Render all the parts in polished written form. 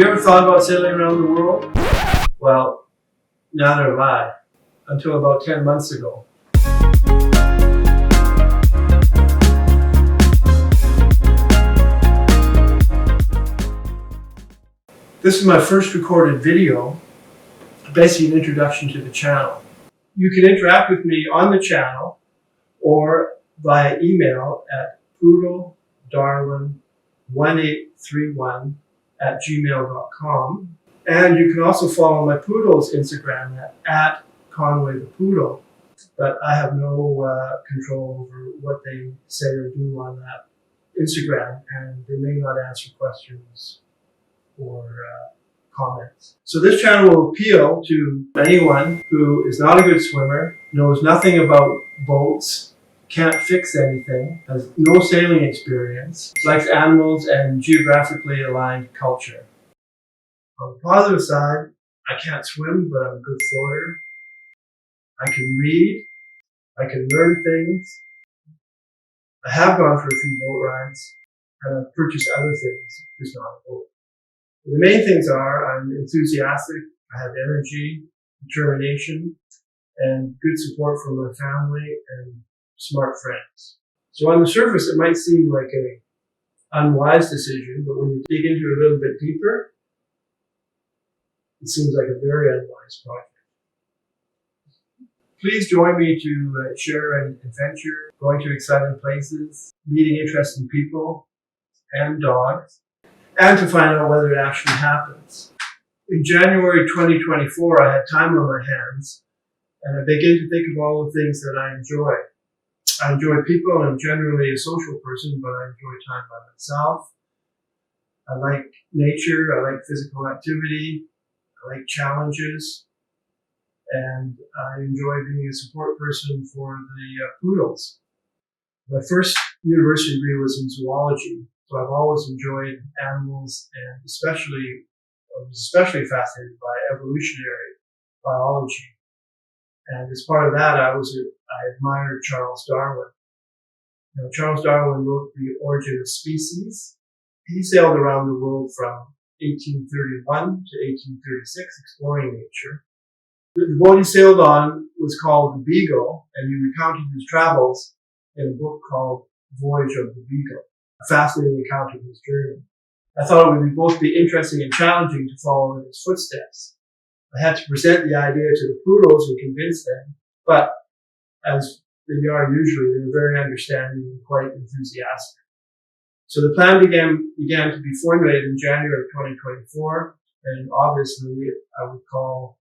you ever thought about sailing around the world? Well, neither have I, until about 10 months ago. This is my first recorded video, basically an introduction to the channel. You can interact with me on the channel or via email at poodledarwin1831@gmail.com. And you can also follow my Poodle's Instagram at Conway the Poodle. But I have no control over what they say or do on that Instagram, and they may not answer questions or comments. So this channel will appeal to anyone who is not a good swimmer, knows nothing about boats, can't fix anything, has no sailing experience, likes animals and geographically aligned culture. On the positive side, I can't swim, but I'm a good floater. I can read. I can learn things. I have gone for a few boat rides, and I've purchased other things, just not a boat. The main things are I'm enthusiastic, I have energy, determination, and good support from my family and smart friends. So on the surface, it might seem like an unwise decision, but when you dig into it a little bit deeper, it seems like a very unwise project. Please join me to share an adventure, going to exciting places, meeting interesting people and dogs, and to find out whether it actually happens. In January 2024, I had time on my hands, and I began to think of all the things that I enjoy. I enjoy people, and I'm generally a social person, but I enjoy time by myself. I like nature, I like physical activity, I like challenges, and I enjoy being a support person for the Poodles. My first university degree was in zoology, so I've always enjoyed animals, and I was especially fascinated by evolutionary biology. And as part of that, I admired Charles Darwin. Now, Charles Darwin wrote The Origin of Species. He sailed around the world from 1831 to 1836, exploring nature. The boat he sailed on was called the Beagle, and he recounted his travels in a book called Voyage of the Beagle, a fascinating account of his journey. I thought it would both be interesting and challenging to follow in his footsteps. I had to present the idea to the Poodles and convince them, but as they are usually, they were very understanding and quite enthusiastic. So the plan began to be formulated in January of 2024, and obviously I would call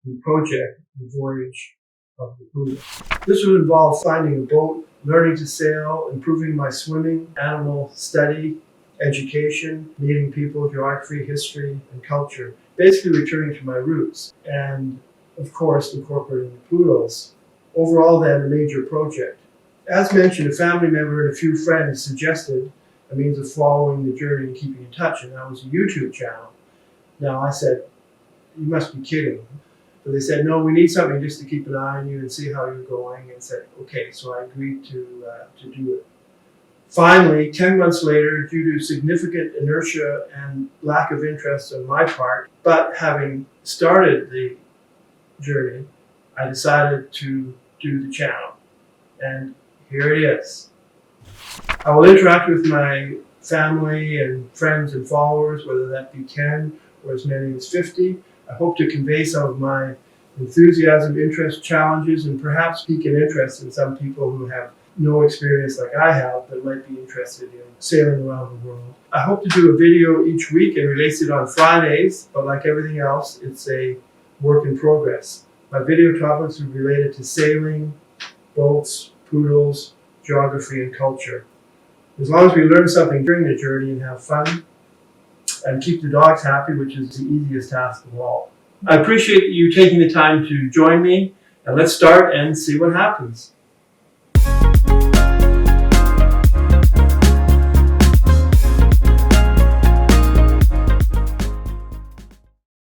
the project the Voyage of the Poodle. This would involve finding a boat, learning to sail, improving my swimming, animal study, education, meeting people, geography, history, and culture. Basically returning to my roots, and of course incorporating the Poodles. Overall then, a major project. As mentioned, a family member and a few friends suggested a means of following the journey and keeping in touch, and that was a YouTube channel. Now I said, you must be kidding. But they said, no, we need something just to keep an eye on you and see how you're going, and said, okay, so I agreed to do it. Finally, 10 months later, due to significant inertia and lack of interest on my part, but having started the journey, I decided to do the channel. And here it is. I will interact with my family and friends and followers, whether that be 10 or as many as 50. I hope to convey some of my enthusiasm, interest, challenges, and perhaps pique an interest in some people who have no experience like I have, but might be interested in sailing around the world. I hope to do a video each week and release it on Fridays, but like everything else, it's a work in progress. My video topics are related to sailing, boats, poodles, geography, and culture. As long as we learn something during the journey and have fun, and keep the dogs happy, which is the easiest task of all. I appreciate you taking the time to join me, and let's start and see what happens.